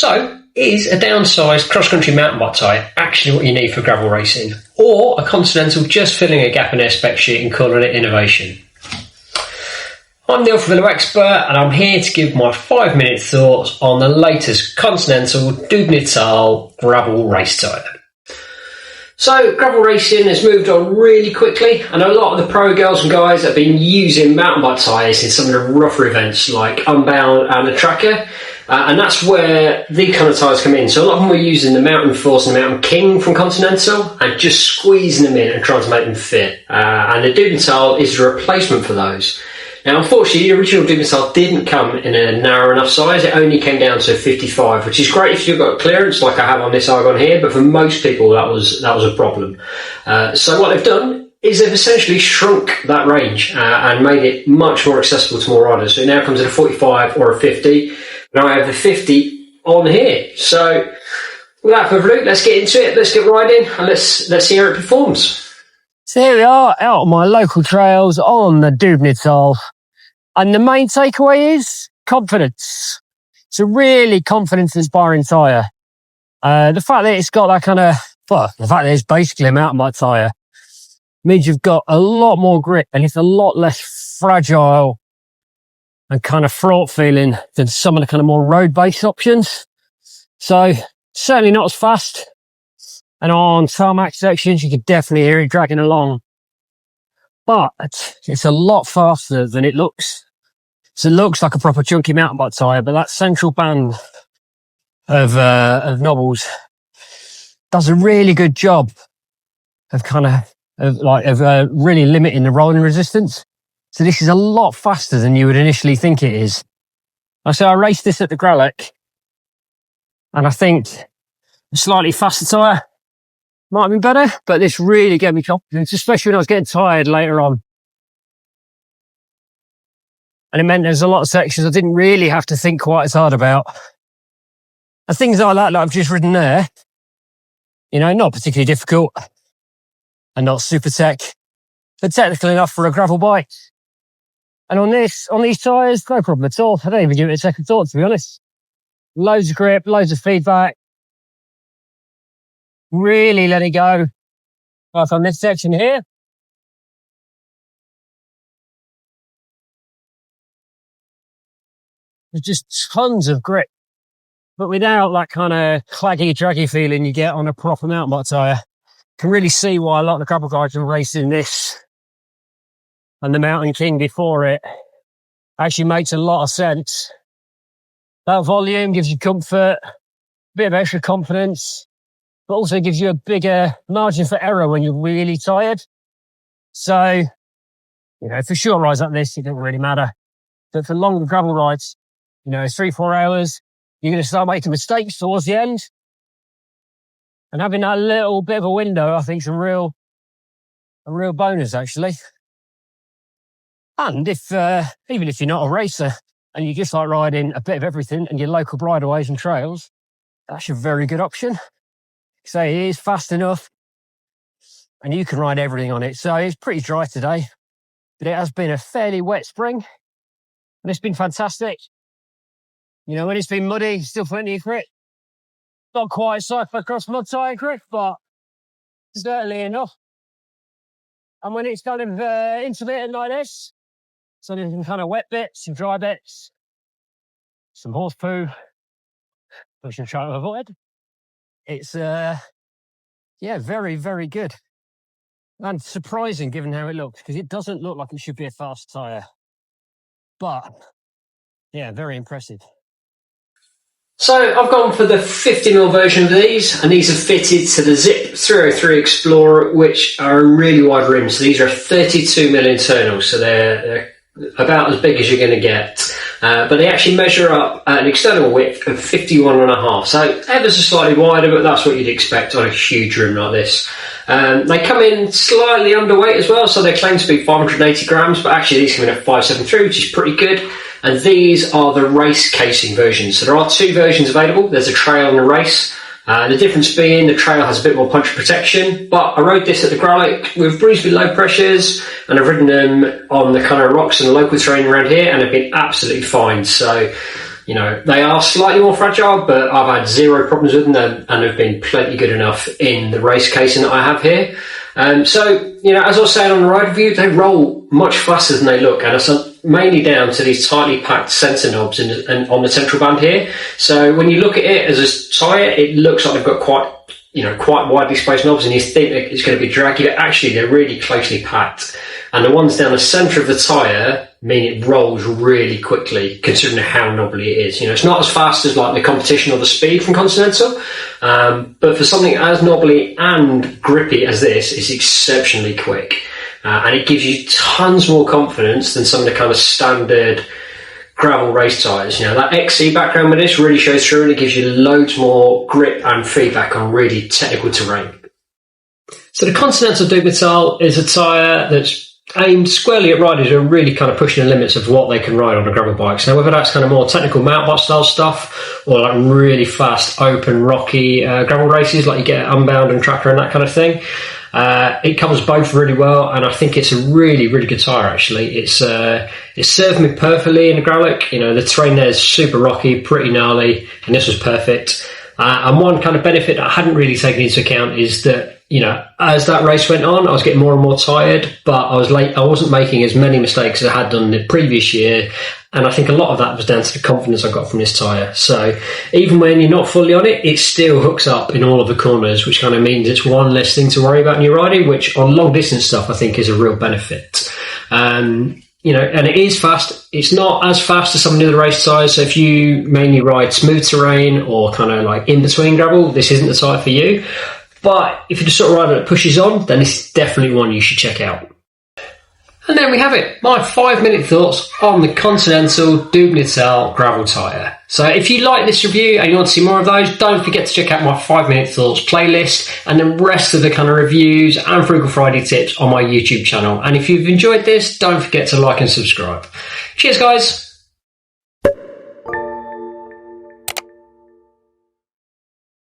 So, is a downsized cross-country mountain bike tyre actually what you need for gravel racing? Or a Continental just filling a gap in their spec sheet and calling it innovation? I'm the Dubnital expert, and I'm here to give my 5-minute thoughts on the latest Continental Dubnital gravel race tyre. So, gravel racing has moved on really quickly, and a lot of the pro girls and guys have been using mountain bike tyres in some of the rougher events like Unbound and the Tracker, and that's where these kind of tyres come in. So a lot of them were using the Mountain Force and the Mountain King from Continental and just squeezing them in and trying to make them fit, and the Dubnital is a replacement for those. Now, unfortunately, the original Dubnital didn't come in a narrow enough size. It only came down to 55, which is great if you've got clearance like I have on this Argon here, but for most people that was a problem. So what they've done is they've essentially shrunk that range and made it much more accessible to more riders. So it now comes in a 45 or a 50. Now I have the 50 on here. So without further ado, let's get into it. Let's get riding and let's see how it performs. So here we are out on my local trails on the Dubnital, and the main takeaway is confidence. It's a really confidence-inspiring tyre. The fact that it's got that kind of, the fact that it's basically a mountain bike tyre means you've got a lot more grip and it's a lot less fragile and kind of fraught feeling than some of the kind of more road-based options. So certainly not as fast. And on tarmac sections, you can definitely hear it dragging along. But it's a lot faster than it looks. So it looks like a proper chunky mountain bike tyre, but that central band of knobbles does a really good job of really limiting the rolling resistance. So this is a lot faster than you would initially think it is. So I raced this at the Gralek, and I think a slightly faster tyre might have been better, but this really gave me confidence, especially when I was getting tired later on. And it meant there's a lot of sections I didn't really have to think quite as hard about. And things like that I've just ridden there, not particularly difficult and not super tech, but technical enough for a gravel bike. And on these tyres, no problem at all. I don't even give it a second thought, to be honest. Loads of grip, loads of feedback. Really let it go. Like on this section here. There's just tons of grip, but without that kind of claggy, draggy feeling you get on a proper mountain bike tyre. Can really see why a lot of the gravel guys are racing this and the Mountain King before it. Actually makes a lot of sense. That volume gives you comfort, a bit of extra confidence, but also gives you a bigger margin for error when you're really tired. So, for short rides like this, it doesn't really matter. But for longer gravel rides, 3-4 hours, you're going to start making mistakes towards the end. And having that little bit of a window, I think, is a real bonus, actually. And even if you're not a racer and you just like riding a bit of everything and your local bridleways and trails, that's a very good option. So it is fast enough and you can ride everything on it. So it's pretty dry today, but it has been a fairly wet spring and it's been fantastic. When it's been muddy, still plenty of grip. Not quite cyclocross mud tyre grip, but certainly enough. And when it's kind of intermittent like this, so there's some kind of wet bits, some dry bits, some horse poo, which I'm trying to avoid. It's, very, very good. And surprising given how it looks, because it doesn't look like it should be a fast tyre. But, very impressive. So I've gone for the 50mm version of these, and these are fitted to the Zip 303 Explorer, which are a really wide rim. So these are 32mm internal, so they're about as big as you're going to get. But they actually measure up at an external width of 51.5. So ever so slightly wider, but that's what you'd expect on a huge rim like this. They come in slightly underweight as well, so they claim to be 580 grams, but actually these come in at 573, which is pretty good. And these are the race casing versions. So there are two versions available. There's a trail and a race. The difference being the trail has a bit more punch protection, but I rode this at the Gralek with reasonably low pressures, and I've ridden them on the kind of rocks and the local terrain around here, and they've been absolutely fine. So You know, they are slightly more fragile, but I've had zero problems with them and have been plenty good enough in the race casing that I have here. So, you know, as I was saying on the ride review, they roll much faster than they look, and it's mainly down to these tightly packed sensor knobs and on the central band here. So when you look at it as a tyre, it looks like they've got quite widely spaced knobs, and you think that it's going to be draggy, but actually they're really closely packed. And the ones down the centre of the tyre mean it rolls really quickly, considering how knobbly it is. You know, it's not as fast as like the competition or the speed from Continental, but for something as knobbly and grippy as this, it's exceptionally quick. And it gives you tons more confidence than some of the kind of standard gravel race tyres. You know, that XC background with this really shows through, and it gives you loads more grip and feedback on really technical terrain. So the Continental Dubnital is a tyre that's aimed squarely at riders who are really kind of pushing the limits of what they can ride on a gravel bike. So whether that's kind of more technical mountain bike style stuff, or like really fast, open, rocky gravel races like you get at Unbound and Tracker and that kind of thing, it covers both really well, and I think it's a really, really good tyre actually. It served me perfectly in the Growlick. You know, the terrain there is super rocky, pretty gnarly, and this was perfect. And one kind of benefit that I hadn't really taken into account is that, you know, as that race went on, I was getting more and more tired, but I wasn't making as many mistakes as I had done the previous year. And I think a lot of that was down to the confidence I got from this tyre. So even when you're not fully on it, it still hooks up in all of the corners, which kind of means it's one less thing to worry about in your riding, which on long distance stuff, I think is a real benefit. You know, and it is fast. It's not as fast as some of the other race tyres. So if you mainly ride smooth terrain or kind of like in between gravel, this isn't the tyre for you. But if you're the sort of rider that pushes on, then it's definitely one you should check out. And there we have it, my 5-minute thoughts on the Continental Dubnital gravel tyre. So if you like this review and you want to see more of those, don't forget to check out my 5-minute thoughts playlist and the rest of the kind of reviews and Frugal Friday tips on my YouTube channel. And if you've enjoyed this, don't forget to like and subscribe. Cheers, guys.